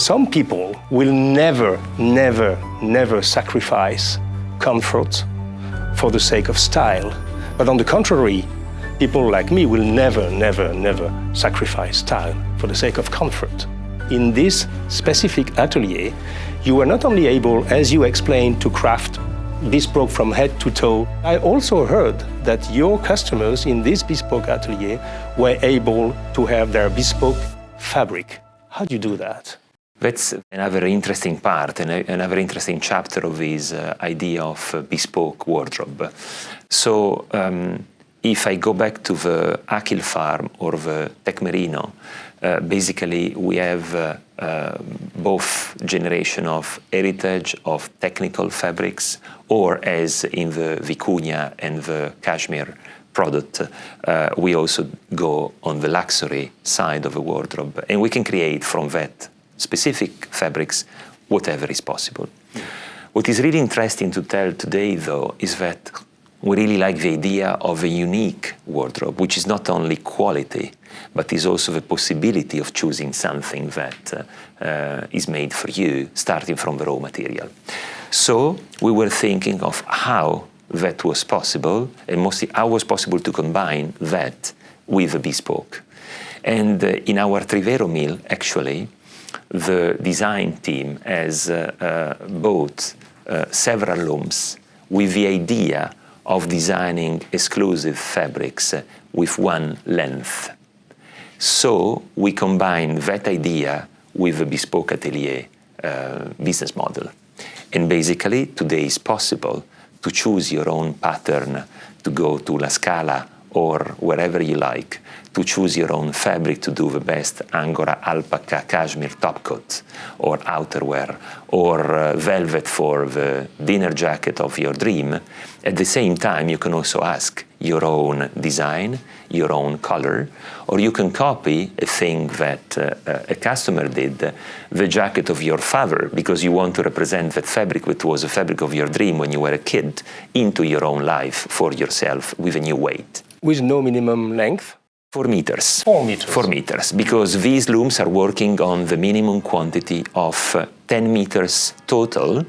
Some people will never, never, never sacrifice comfort for the sake of style. But on the contrary, people like me will never, never, never sacrifice style for the sake of comfort. In this specific atelier, you were not only able, as you explained, to craft bespoke from head to toe. I also heard that your customers in this bespoke atelier were able to have their bespoke fabric. How do you do that? That's another interesting part, and another interesting chapter of this idea of bespoke wardrobe. So, if I go back to the Achille farm or the Tec Merino, basically we have both generation of heritage of technical fabrics, or as in the vicuña and the cashmere product, we also go on the luxury side of the wardrobe, and we can create from that specific fabrics whatever is possible. What is really interesting to tell today, though, is that we really like the idea of a unique wardrobe, which is not only quality, but is also the possibility of choosing something that is made for you, starting from the raw material. So we were thinking of how that was possible, and mostly how was possible to combine that with a bespoke. And in our Trivero mill, actually, the design team has bought several looms with the idea of designing exclusive fabrics with one length. So we combine that idea with a bespoke atelier business model. And basically, today it's possible to choose your own pattern, to go to La Scala or wherever you like, to choose your own fabric to do the best Angora alpaca cashmere topcoat or outerwear, or velvet for the dinner jacket of your dream. At the same time, you can also ask your own design, your own color, or you can copy a thing that a customer did, the jacket of your father, because you want to represent that fabric, which was the fabric of your dream when you were a kid, into your own life for yourself with a new weight. With no minimum length? 4 meters. 4 meters. 4 meters, because these looms are working on the minimum quantity of 10 meters total.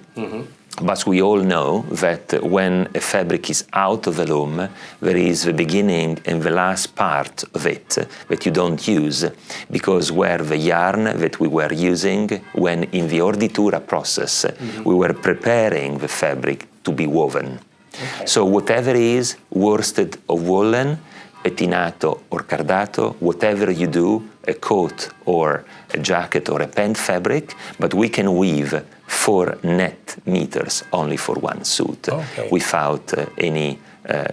But we all know that when a fabric is out of the loom, there is the beginning and the last part of it that you don't use, because where the yarn that we were using when in the orditura process, we were preparing the fabric to be woven. Okay. So whatever is worsted or woolen, pettinato or cardato, whatever you do, a coat or a jacket or a pant fabric, but we can weave 4 net meters only for one suit, okay, without any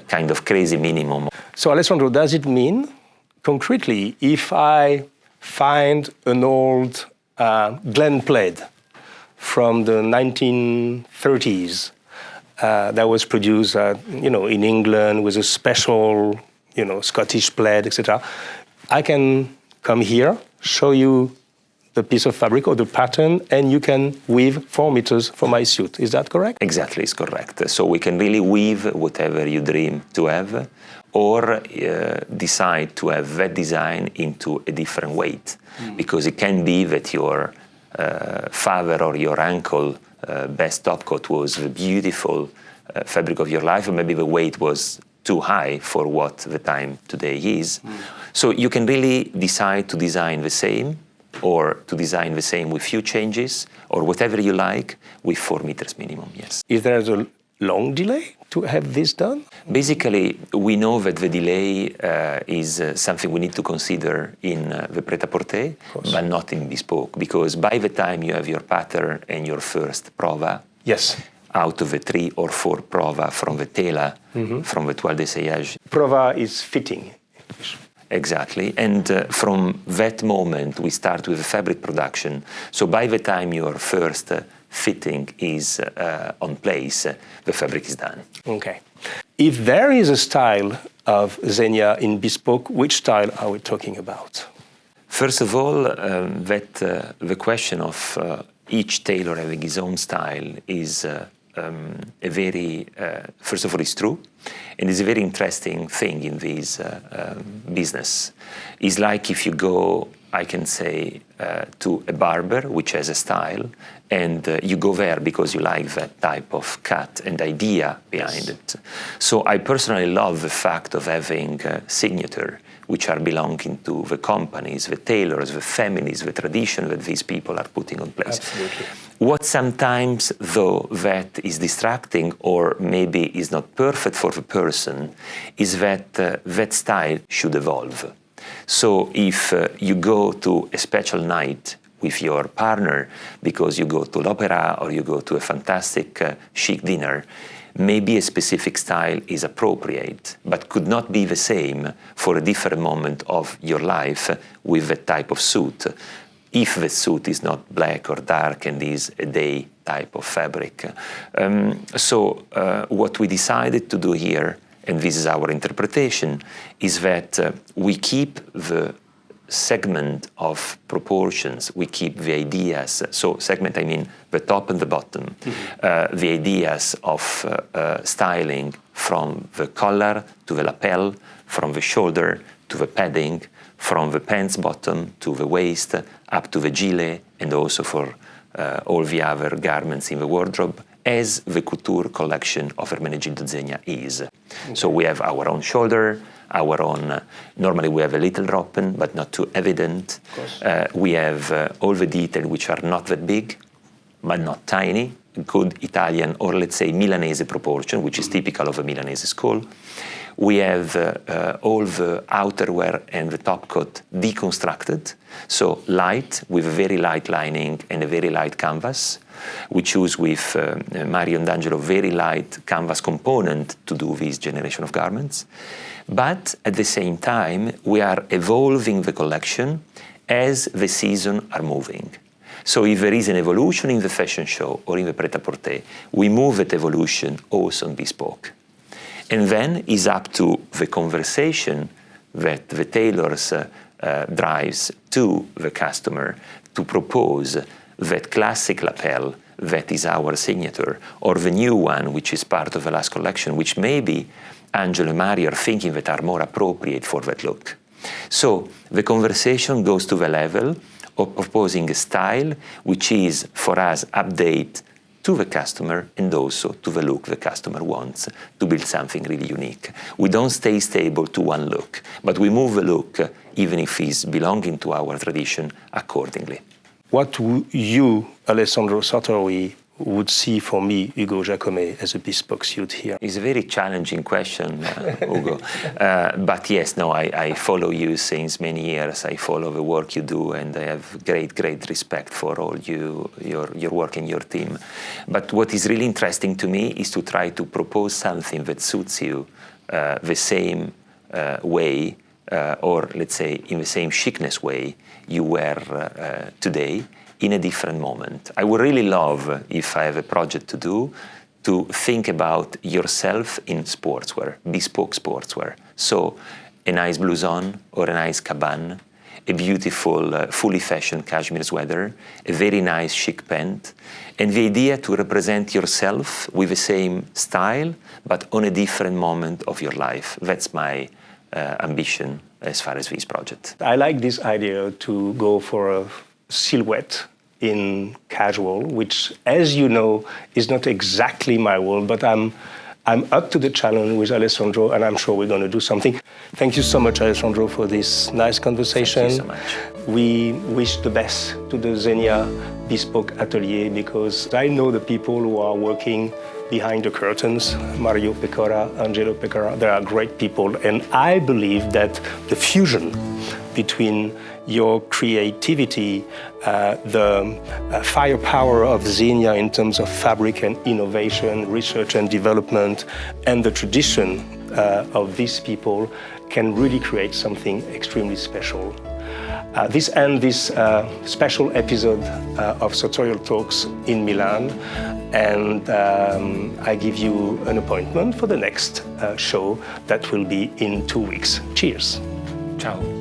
kind of crazy minimum. So Alessandro, does it mean, concretely, if I find an old Glen plaid from the 1930s that was produced in England with a special Scottish plaid, etc. I can come here, show you the piece of fabric or the pattern, and you can weave 4 meters for my suit. Is that correct? Exactly, it's correct. So we can really weave whatever you dream to have, or decide to have that design into a different weight. Because it can be that your father or your uncle best topcoat was the beautiful fabric of your life, or maybe the weight was too high for what the time today is. So you can really decide to design the same, or to design the same with few changes, or whatever you like, with 4 meters minimum, yes. Is there a long delay to have this done? Basically, we know that the delay is something we need to consider in the pret-à-porter, but not in bespoke, because by the time you have your pattern and your first prova, yes, out of the 3 or 4 prova from the tela, from the toile d'essayage. Prova is fitting. Exactly, and from that moment we start with the fabric production. So by the time your first fitting is on place, the fabric is done. Okay. If there is a style of Zegna in bespoke, which style are we talking about? First of all, the question of each tailor having his own style is a very, first of all, it's true, and it's a very interesting thing in this business. It's like if you go I can say, to a barber which has a style, and you go there because you like that type of cut and idea behind it. So I personally love the fact of having signature which are belonging to the companies, the tailors, the families, the tradition that these people are putting on place. Absolutely. What sometimes, though, that is distracting or maybe is not perfect for the person is that that style should evolve. So if you go to a special night with your partner because you go to l'opera or you go to a fantastic chic dinner, maybe a specific style is appropriate, but could not be the same for a different moment of your life with that type of suit, if the suit is not black or dark and is a day type of fabric. So what we decided to do here, and this is our interpretation, is that we keep the segment of proportions, we keep the ideas, so segment I mean the top and the bottom, the ideas of styling from the collar to the lapel, from the shoulder to the padding, from the pants bottom to the waist, up to the gilet, and also for all the other garments in the wardrobe, as the couture collection of Ermenegildo Zegna is. Okay. So we have our own shoulder, our own, normally we have a little open, but not too evident. We have all the details which are not that big, but not tiny, good Italian or let's say Milanese proportion, which is typical of a Milanese school. We have all the outerwear and the top coat deconstructed, so light with a very light lining and a very light canvas. We choose with Mario and D'Angelo very light canvas component to do this generation of garments. But at the same time, we are evolving the collection as the seasons are moving. So if there is an evolution in the fashion show or in the pret-a-porter, we move that evolution also on Bespoke. And then it's up to the conversation that the tailors drives to the customer to propose that classic lapel that is our signature, or the new one which is part of the last collection, which maybe Angelo and Mario are thinking that are more appropriate for that look. So the conversation goes to the level of proposing a style which is, for us, update to the customer and also to the look the customer wants to build something really unique. We don't stay stable to one look, but we move the look, even if it's belonging to our tradition, accordingly. What you, Alessandro Sartori, would see for me, Ugo Giacomet, as a bespoke suit here? It's a very challenging question, Ugo. But yes, no, I follow you since many years. I follow the work you do, and I have great respect for all your work and your team. But what is really interesting to me is to try to propose something that suits you the same way, or let's say in the same chicness way you wear today, in a different moment. I would really love, if I have a project to do, to think about yourself in sportswear, bespoke sportswear. So a nice blouson or a nice caban, a beautiful, fully fashioned cashmere sweater, a very nice chic pant, and the idea to represent yourself with the same style, but on a different moment of your life. That's my ambition as far as this project. I like this idea to go for a silhouette in casual, which, as you know, is not exactly my world, but I'm up to the challenge with Alessandro, and I'm sure we're going to do something. Thank you so much, Alessandro, for this nice conversation. Thank you so much. We wish the best to the Zegna Bespoke Atelier, because I know the people who are working behind the curtains, Mario Pecora, Angelo Pecora. They are great people, and I believe that the fusion between your creativity, the firepower of Zegna in terms of fabric and innovation, research and development, and the tradition of these people can really create something extremely special. This ends this special episode of Sartorial Talks in Milan, and I give you an appointment for the next show that will be in 2 weeks. Cheers. Ciao.